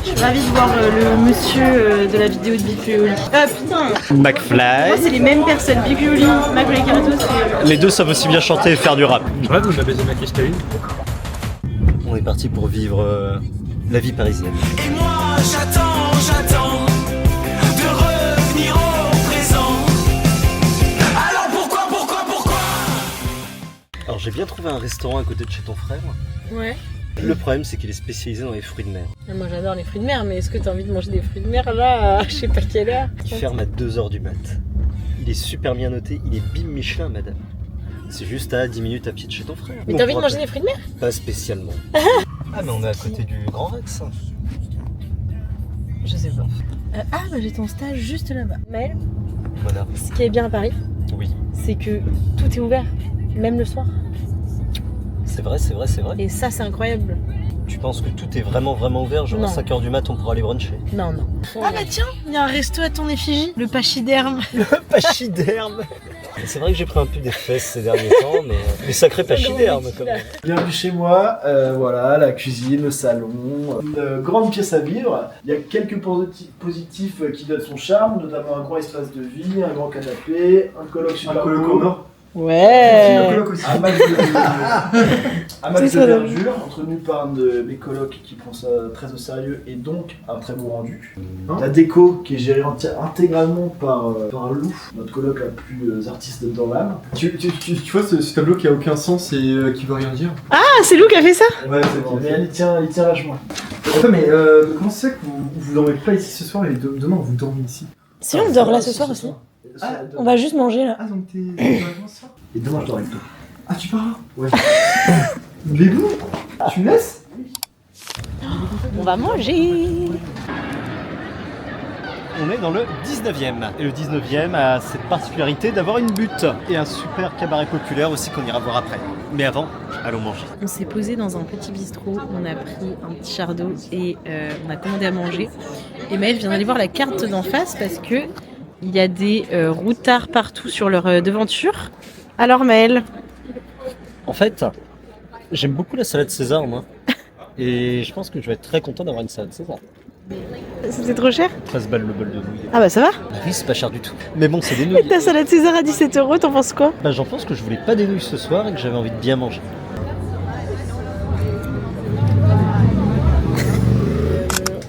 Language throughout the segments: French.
Je suis ravie de voir le monsieur de la vidéo de Big Flo et Oli. Ah putain. McFly. Moi c'est les mêmes personnes, Big Flo et Oli, McFly Carito, c'est... Les deux savent aussi bien chanter et faire du rap. Ouais, vous m'avez jamais question une. On est parti pour vivre la vie parisienne. Et moi j'attends de revenir au présent. Alors pourquoi Alors j'ai bien trouvé un restaurant à côté de chez ton frère. Ouais. Le problème c'est qu'il est spécialisé dans les fruits de mer. Moi j'adore les fruits de mer, mais est-ce que t'as envie de manger des fruits de mer là, je sais pas quelle heure? Il ferme à 2h du mat. Il est super bien noté, il est bim Michelin madame. C'est juste à 10 minutes à pied de chez ton frère. Mais t'as envie de manger des fruits de mer? Pas spécialement. Ah mais on est à côté du Grand Rex. Je sais pas. Bah j'ai ton stage juste là-bas. Maëlle, Voilà. ce qui est bien à Paris, Oui. c'est que tout est ouvert, même le soir. C'est vrai. Et ça c'est incroyable. Tu penses que tout est vraiment ouvert, genre Non. à 5h du mat on pourra aller bruncher? Non. Ah bah tiens, il y a un resto à ton effigie, le pachyderme. Pachyderme. C'est vrai que j'ai pris un peu des fesses ces derniers temps, mais sacré pachyderme quand même. Bienvenue chez moi, voilà, la cuisine, le salon, une grande pièce à vivre. Il y a quelques positifs qui donnent son charme, notamment un grand espace de vie, un grand canapé, un coloc super beau. Ouais. Un max de verdure, entretenu par un de mes colocs qui prend ça très au sérieux et donc un très beau rendu. La déco qui est gérée intégralement par Lou, notre coloc la plus artiste dans l'âme. Tu vois ce tableau qui a aucun sens et qui veut rien dire? Ah c'est Lou qui a fait ça? Ouais, c'est bon. Mais il tient vachement. Attends, mais comment c'est que vous dormez pas ici ce soir et demain vous dormez ici? Si on dort là ce soir aussi. On va juste manger là. Ah, donc t'es vacances ça? Et demain je dors avec toi. Ah, tu pars? Ouais. Bébou? Tu me laisses? On va manger. On est dans le 19e. Et le 19e a cette particularité d'avoir une butte. Et un super cabaret populaire aussi qu'on ira voir après. Mais avant, allons manger. On s'est posé dans un petit bistrot, on a pris un petit char d'eau et on a commandé à manger. Et Maëlle vient d'aller voir la carte d'en face parce que il y a des routards partout sur leur devanture. Alors Maëlle? En fait, j'aime beaucoup la salade César, moi. Et je pense que je vais être très content d'avoir une salade César. C'était trop cher? 13 balles le bol de nouilles. Ah bah ça va? Bah oui, c'est pas cher du tout. Mais bon, c'est des nouilles. Ta salade César à 17€, t'en penses quoi? Bah j'en pense que je voulais pas des nouilles ce soir et que j'avais envie de bien manger.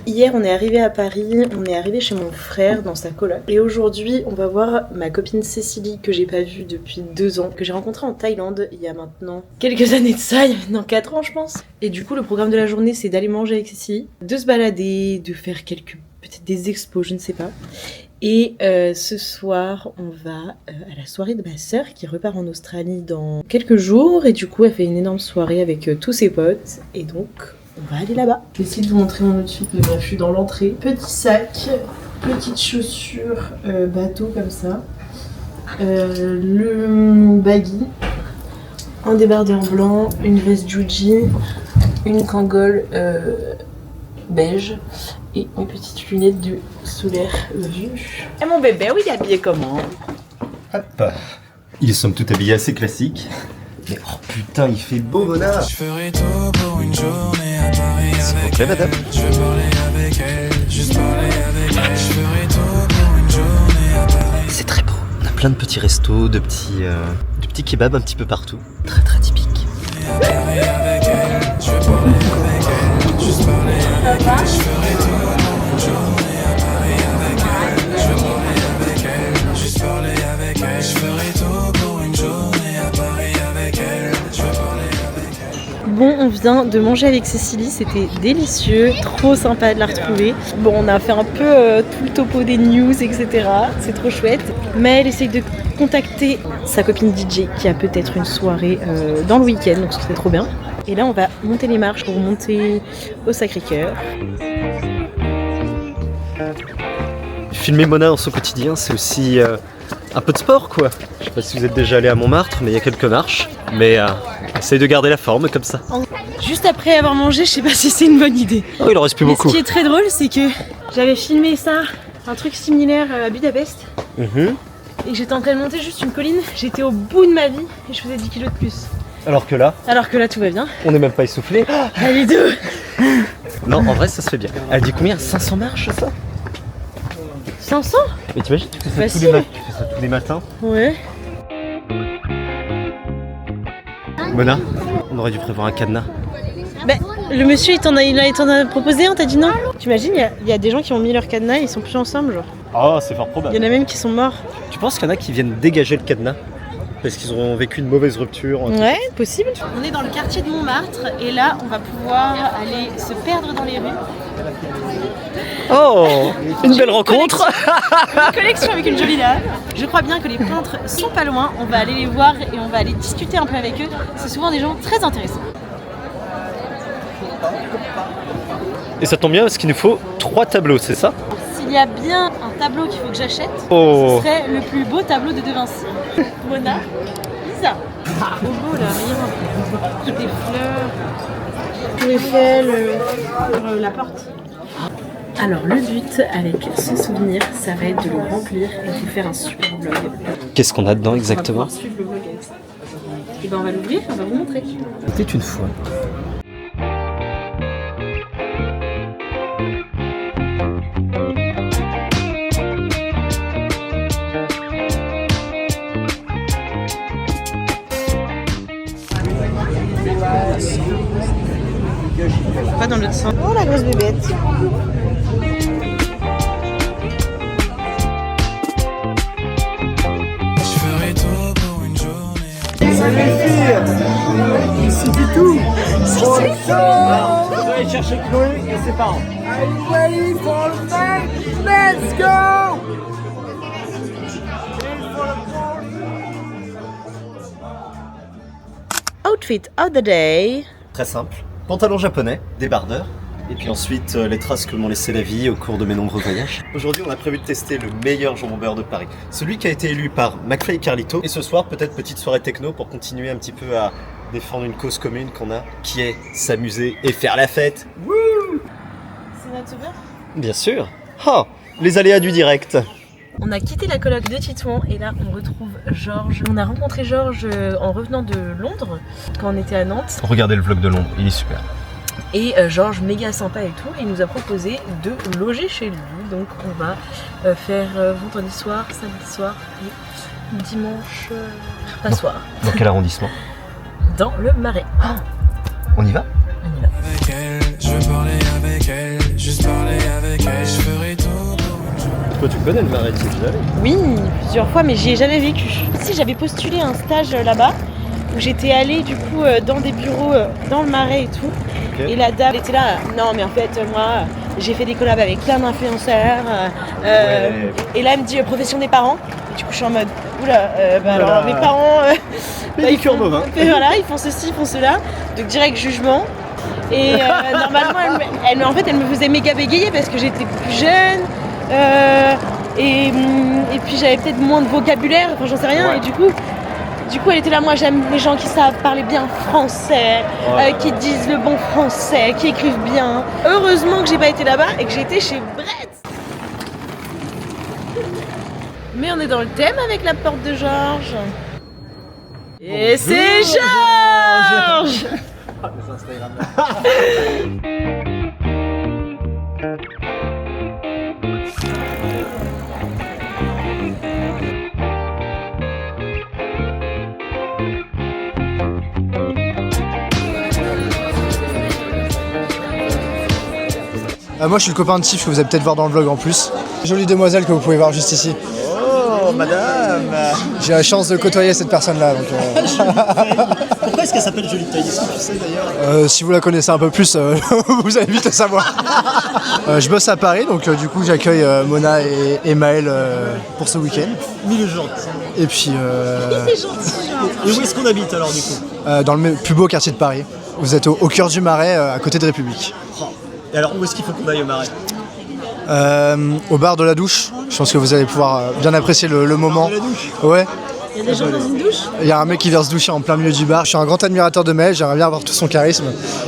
Hier, on est arrivé à Paris, on est arrivé chez mon frère dans sa coloc. Et aujourd'hui, on va voir ma copine Cécilie, que j'ai pas vue depuis 2 ans, que j'ai rencontrée en Thaïlande il y a maintenant quelques années de ça, il y a maintenant 4 ans je pense. Et du coup, le programme de la journée, c'est d'aller manger avec Cécilie, de se balader, de faire peut-être des expos, je ne sais pas. Et ce soir, on va à la soirée de ma sœur qui repart en Australie dans quelques jours. Et du coup, elle fait une énorme soirée avec tous ses potes. Et donc, on va aller là-bas. Je vais essayer de vous montrer mon outfit. Je suis dans l'entrée. Petit sac, petites chaussures bateau comme ça. Le baggy, un débardeur blanc, une veste Juji, une kangol beige et mes petites lunettes de solaire vue. Et mon bébé, oui, il est habillé comment? Hop. Ils sont tout habillés assez classiques. Mais oh putain, il fait beau, Mona. Je ferai tout pour une journée à Paris avec elle, madame. Je veux parler avec elle, juste parler avec elle. Je ferai tout pour une journée à Paris. C'est très beau. On a plein de petits restos, de petits kebabs un petit peu partout. Très très typique. À Paris avec elle, je veux parler avec elle, juste parler avec elle. Je ferai tout pour une journée à Paris avec elle. Je veux parler avec elle, juste parler avec elle. Je ferai tout pour une journée à Paris avec elle. Je veux parler avec elle. Bon, on vient de manger avec Cécilie, c'était délicieux, trop sympa de la retrouver. Bon, on a fait un peu tout le topo des news, etc. C'est trop chouette. Mais elle essaye de contacter sa copine DJ qui a peut-être une soirée dans le week-end, donc c'est trop bien. Et là, on va monter les marches pour monter au Sacré-Cœur. Filmer Mona dans son quotidien, c'est aussi un peu de sport, quoi. Je sais pas si vous êtes déjà allé à Montmartre, mais il y a quelques marches. Mais essaye de garder la forme comme ça. Juste après avoir mangé, je sais pas si c'est une bonne idée. Oh, il en reste plus Mais beaucoup. ce qui est très drôle, c'est que j'avais filmé ça, un truc similaire à Budapest. Et j'étais en train de monter juste une colline, j'étais au bout de ma vie et je faisais 10 kilos de plus. Alors que là, Alors que là tout va bien. on n'est même pas essoufflé. Allez deux. Non, en vrai, ça se fait bien. Elle dit combien? 500 marches, ça? 500? Mais t'imagines, tu fais ça Facile. tu fais ça tous les matins. Ouais. Mona, on aurait dû prévoir un cadenas. Bah, le monsieur, il t'en a proposé, on t'a dit non? T'imagines, il y a des gens qui ont mis leur cadenas et ils sont plus ensemble, genre. Oh, c'est fort Il probable. y en a même qui sont morts. Tu penses qu'il y en a qui viennent dégager le cadenas parce qu'ils ont vécu une mauvaise rupture? Ouais, possible. On est dans le quartier de Montmartre et là, on va pouvoir aller se perdre dans les rues. Oh, une belle rencontre. Une collection avec une jolie dame. Je crois bien que les peintres sont pas loin. On va aller les voir et on va aller discuter un peu avec eux. C'est souvent des gens très intéressants. Et ça tombe bien parce qu'il nous faut 3 tableaux, c'est ça? S'il y a bien un tableau qu'il faut que j'achète, Oh. ce serait le plus beau tableau de De Vinci. Mona, Lisa. Trop beau là, regarde. Des fleurs. Tour Eiffel, la porte. Alors le but avec ce souvenir, ça va être de le remplir et de faire un super vlog. Qu'est-ce qu'on a dedans On va exactement? pouvoir suivre le vlog avec ça. Et ben on va l'ouvrir, on va vous montrer. C'était une fois. Pas dans l'autre sens. Oh la grosse bébête. Je ferai tout pour une journée. Vous allez chercher Chloé et ses parents. Outfit of the day. Très simple. Pantalon japonais, débardeur. Et puis ensuite, les traces que m'ont laissé la vie au cours de mes nombreux voyages. Aujourd'hui, on a prévu de tester le meilleur jambon beurre de Paris. Celui qui a été élu par McFly et Carlito. Et ce soir, peut-être petite soirée techno pour continuer un petit peu à défendre une cause commune qu'on a, qui est s'amuser et faire la fête. C'est notre beurre. Bien sûr. Oh, les aléas du direct. On a quitté la coloc de Titouan et là on retrouve Georges. On a rencontré Georges en revenant de Londres quand on était à Nantes. Regardez le vlog de Londres, il est super. Et Georges, méga sympa et tout, il nous a proposé de loger chez lui. Donc on va faire vendredi soir, samedi soir et dimanche pas soir. Dans quel arrondissement? Dans le Marais. On y va? On y va. Avec elle, je veux parler avec elle, juste parler avec elle. Je ferai tout pour une journée. Toi, tu connais le Marais, tu es déjà allé? Oui, plusieurs fois, mais j'y ai jamais vécu. Si, j'avais postulé un stage là-bas où j'étais allée du coup dans des bureaux dans le Marais et tout. Ok. Et la dame était là, non mais en fait moi j'ai fait des collabs avec plein d'influenceurs. Ouais. Et là elle me dit profession des parents. Et du coup je suis en mode oula, alors mes parents Pédicure ils font, bovin. voilà, ils font ceci, ils font cela. Donc direct jugement. Et normalement elle me faisait méga bégayer parce que j'étais plus jeune. Et puis j'avais peut-être moins de vocabulaire, enfin j'en sais rien. Ouais. Et du coup, elle était là, moi j'aime les gens qui savent parler bien français, qui disent le bon français, qui écrivent bien. Heureusement que j'ai pas été là-bas et que j'ai été chez Brett. Mais on est dans le thème avec la porte de Georges. Et c'est Georges. Moi je suis le copain de Tiff que vous allez peut-être voir dans le vlog en plus. Jolie demoiselle que vous pouvez voir juste ici. Oh, madame. J'ai la chance de côtoyer cette personne-là. Donc, Pourquoi est-ce qu'elle s'appelle Jolie Taille? Est-ce que tu sais d'ailleurs? si vous la connaissez un peu plus, vous allez vite le savoir. Je bosse à Paris, donc du coup j'accueille Mona et Maël pour ce week-end. Mille gentil. Et puis Et où est-ce qu'on habite alors du coup? dans le plus beau quartier de Paris. Vous êtes au cœur du Marais, à côté de République. Et alors où est-ce qu'il faut qu'on aille au Marais? Au bar de la douche. Je pense que vous allez pouvoir bien apprécier le moment. De la douche? Ouais. Il y a des gens dans une douche. Il y a un mec qui vient se doucher en plein milieu du bar. Je suis un grand admirateur de Maël, j'aimerais bien avoir tout son charisme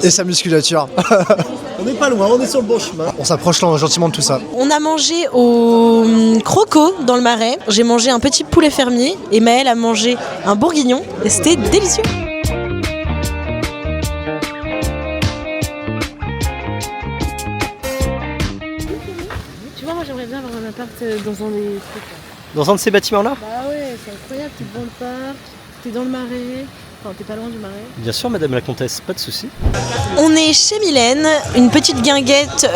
et sa musculature. On n'est pas loin, on est sur le bon chemin. On s'approche gentiment de tout ça. On a mangé au Croco dans le Marais. J'ai mangé un petit poulet fermier et Maëlle a mangé un bourguignon et c'était délicieux. j'aimerais bien avoir un appart dans un des trucs. Dans un de ces bâtiments-là? Bah ouais, c'est incroyable, t'es devant le parc, t'es dans le marais, enfin t'es pas loin du marais. Bien sûr, madame la comtesse, pas de souci. On est chez Mylène, une petite guinguette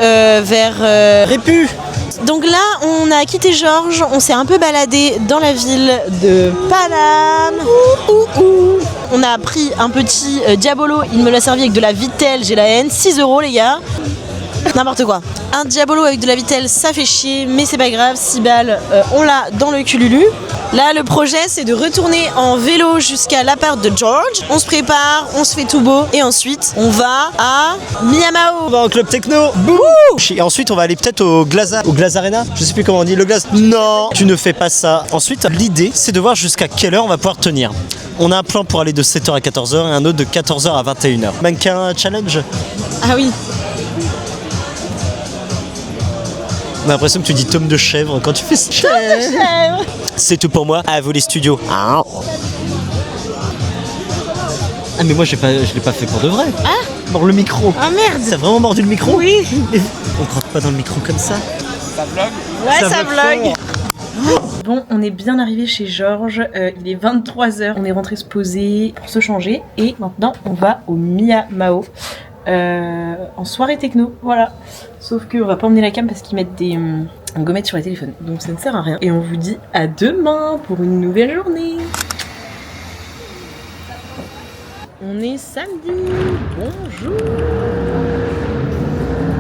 vers Répu. Donc là, on a quitté Georges, on s'est un peu baladé dans la ville de Paname. On a pris un petit Diabolo, il me l'a servi avec de la Vittel, j'ai la haine, 6 € les gars. N'importe quoi. Un Diabolo avec de la Vittel, ça fait chier, mais c'est pas grave, 6 balles, on l'a dans le cululu. Là, le projet, c'est de retourner en vélo jusqu'à l'appart de George. On se prépare, on se fait tout beau, et ensuite, on va à Miyamao. On va au club techno. Boum. Et ensuite, on va aller peut-être au Glass Arena. Je sais plus comment on dit, le Glass. Non, tu ne fais pas ça. Ensuite, l'idée, c'est de voir jusqu'à quelle heure on va pouvoir tenir. On a un plan pour aller de 7h à 14h et un autre de 14h à 21h. Mannequin challenge. Ah oui. On a l'impression que tu dis tome de chèvre quand tu fais ça. C'est tout pour moi, à vous les studios. Ah mais moi je l'ai pas fait pour de vrai. Ah, Mord le micro. ah merde. T'as vraiment mordu le micro? Oui. On croque pas dans le micro comme ça. Ouais, ça vlog. Bon, on est bien arrivé chez Georges, il est 23h, on est rentré se poser pour se changer et maintenant on va au Miyamao en soirée techno, voilà. Sauf qu'on va pas emmener la cam parce qu'ils mettent des gommettes sur les téléphones, donc ça ne sert à rien. Et on vous dit à demain pour une nouvelle journée. On est samedi, bonjour.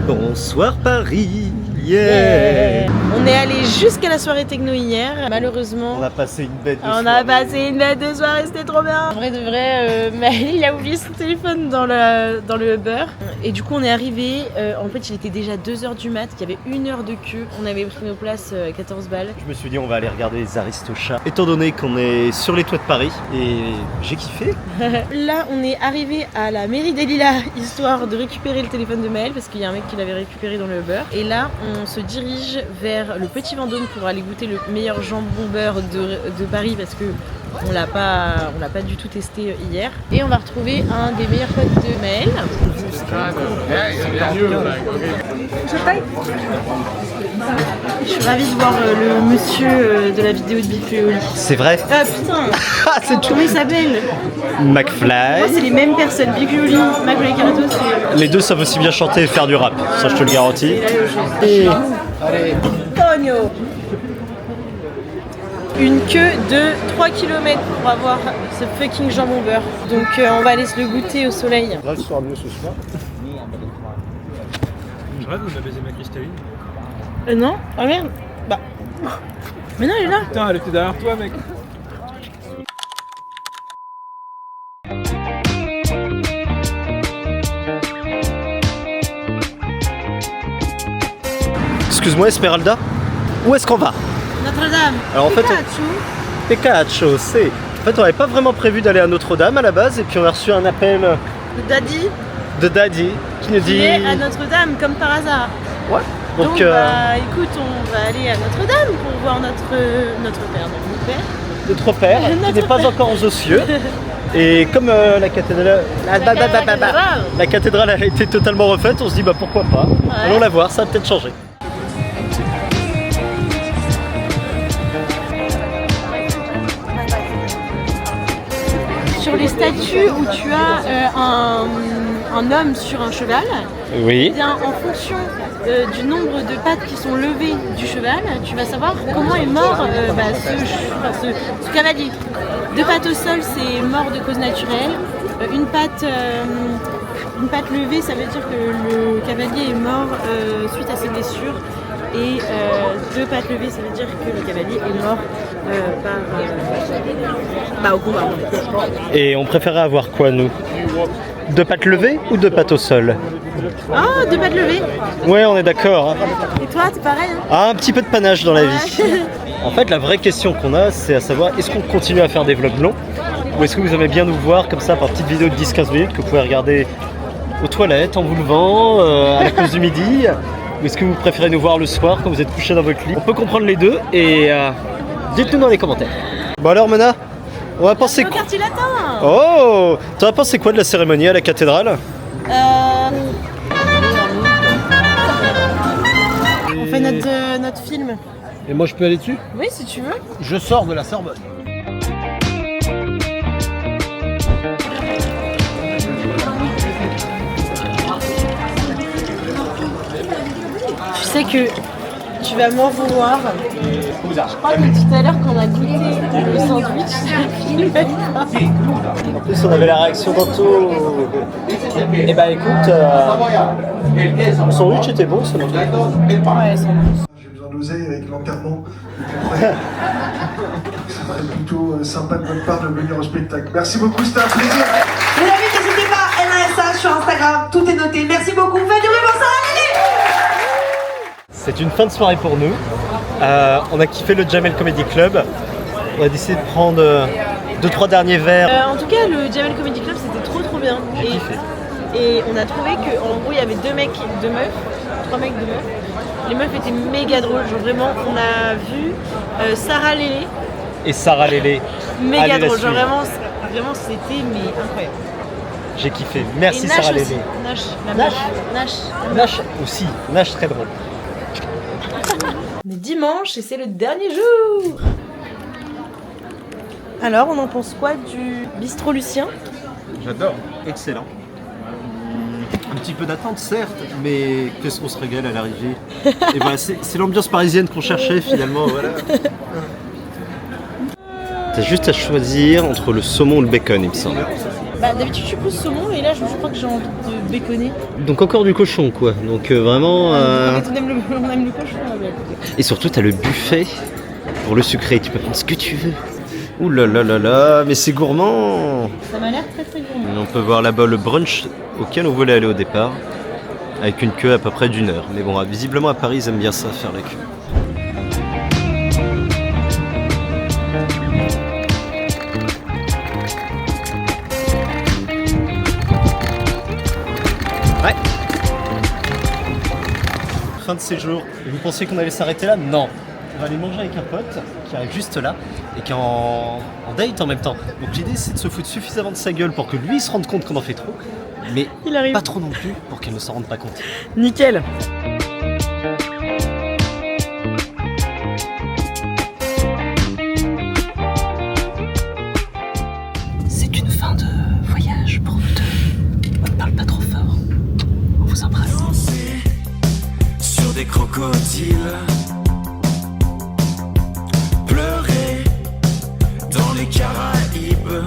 Bonsoir Paris, yeah. On est allé jusqu'à la soirée techno hier, malheureusement. On a passé une bête de On a passé une bête de soirée, c'était trop bien. En vrai de vrai, Maël il a oublié son téléphone dans le Uber. Et du coup on est arrivé, en fait il était déjà 2h du mat, il y avait 1 heure de queue. On avait pris nos places à 14 balles. Je me suis dit on va aller regarder les Aristochats. Étant donné qu'on est sur les toits de Paris, et j'ai kiffé. Là on est arrivé à la mairie des Lilas, histoire de récupérer le téléphone de Maël, parce qu'il y a un mec qui l'avait récupéré dans le Uber. Et là on se dirige vers le Petit Vendôme pour aller goûter le meilleur jambon beurre de Paris, parce que on l'a pas du tout testé hier. Et on va retrouver un des meilleurs potes de Maël. Je suis ravie de voir le monsieur de la vidéo de Big Flo et Oli. C'est vrai. Ah putain. C'est tout. Comment il s'appelle? McFly. Moi c'est les mêmes personnes, Big Flo et Oli, McFly et Carlito, c'est Les deux savent aussi bien chanter et faire du rap, ça je te le garantis. la même chose. Tonio. Une queue de 3 km pour avoir ce fucking jambon beurre. Donc on va aller se le goûter au soleil. Là, ce sera mieux ce soir. Je rêve de la baiser ma cristalline. Non? Ah merde. Bah. Mais non, elle est là. Putain, elle était derrière toi, mec. Excuse-moi Esmeralda, où est-ce qu'on va? Notre-Dame. Alors en fait, Pikachu. Pikachu, c'est... En fait on n'avait pas vraiment prévu d'aller à Notre-Dame à la base et puis on a reçu un appel Le Daddy. de Daddy qui nous Qui dit... est à Notre-Dame, comme par hasard. Ouais. Donc, Donc bah écoute, on va aller à Notre-Dame pour voir notre père, donc mon père. notre père qui Notre n'est pas père. encore aux cieux. Et comme la cathédrale... La cathédrale a été totalement refaite, on se dit bah pourquoi pas. Allons la voir, ça va peut-être changer. Sur les statues où tu as un homme sur un cheval, Oui. eh bien, en fonction du nombre de pattes qui sont levées du cheval, tu vas savoir comment est mort ce cavalier. 2 pattes au sol, c'est mort de cause naturelle. Une patte levée, ça veut dire que le cavalier est mort suite à ses blessures. Et 2 pattes levées, ça veut dire que le cavalier est mort au combat. Et on préférait avoir quoi nous? 2 pattes levées ou 2 pattes au sol? Ah, 2 pattes levées. Ouais, on est d'accord. Et toi, c'est pareil, hein? Ah, un petit peu de panache dans la vie. Ouais. En fait, la vraie question qu'on a, c'est à savoir, est-ce qu'on continue à faire des vlogs longs? Ou est-ce que vous aimez bien nous voir comme ça par petites vidéos de 10-15 minutes que vous pouvez regarder aux toilettes, en vous levant, à la pause du midi? Ou est-ce que vous préférez nous voir le soir quand vous êtes couché dans votre lit? On peut comprendre les deux et dites-nous dans les commentaires. Bon alors Mona, on va penser Le quoi? quartier latin. Oh, t'en as pensé quoi de la cérémonie à la cathédrale? On fait notre notre film. Et moi je peux aller dessus? Oui, si tu veux. Je sors de la Sorbonne. Tu sais que tu vas m'en vouloir. Je crois que tout à l'heure quand on a goûté le sandwich, En plus, on avait la réaction d'Anto. Eh bah écoute, le sandwich était bon, ça m'a ouais, J'ai besoin d'oseille avec l'enterrement. Ça serait plutôt sympa de votre part de venir au spectacle. Merci beaucoup, c'était un plaisir. Les amis, n'hésitez pas, LASA sur Instagram, tout est noté. Merci beaucoup. Faites du bruit pour Sarah Lily. C'est une fin de soirée pour nous. On a kiffé le Jamel Comedy Club. On a décidé de prendre 2-3 derniers verres. en tout cas, le Jamel Comedy Club, c'était trop bien. Et on a trouvé qu'en gros, il y avait 2 mecs, 2 meufs, 3 mecs, 2 meufs. Les meufs étaient méga drôles. Genre vraiment, on a vu Sarah Lélé. Et Sarah Lélé. Méga Allez la drôle. Genre suivre. vraiment, c'était mais incroyable. J'ai kiffé. Merci Et Nash Sarah aussi. Lélé. Nash, la Nash. meuf. Nash aussi. Nash très drôle. On est dimanche et c'est le dernier jour. Alors, on en pense quoi du bistrot Lucien? J'adore. Excellent. Un petit peu d'attente, certes, mais qu'est-ce qu'on se régale à l'arrivée. Et voilà, c'est l'ambiance parisienne qu'on cherchait finalement. Voilà. T'as juste à choisir entre le saumon ou le bacon, il me semble. Bah, d'habitude, je suis plus saumon et là, je crois que j'ai envie de béconner. Donc encore du cochon, quoi. Donc vraiment. On aime le cochon, là, mais écoutez. Et surtout, t'as le buffet pour le sucré. Tu peux prendre ce que tu veux. Ouh là là là là, mais c'est gourmand. Ça m'a l'air très gourmand. On peut voir là-bas le brunch auquel on voulait aller au départ, avec une queue à peu près d'1 heure. Mais bon, visiblement à Paris, ils aiment bien ça, faire la queue. Ouais. Fin de séjour. Et vous pensiez qu'on allait s'arrêter là? Non. On va aller manger avec un pote qui arrive juste là et qui est en date en même temps. Donc l'idée c'est de se foutre suffisamment de sa gueule pour que lui il se rende compte qu'on en fait trop, mais Il arrive. pas trop non plus pour qu'elle ne s'en rende pas compte. Nickel. C'est une fin de voyage pour nous deux. On ne parle pas trop fort. On vous embrasse. Sur des crocodiles, pleurer dans les Caraïbes,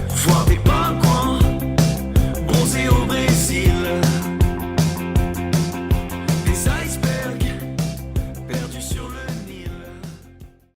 voir des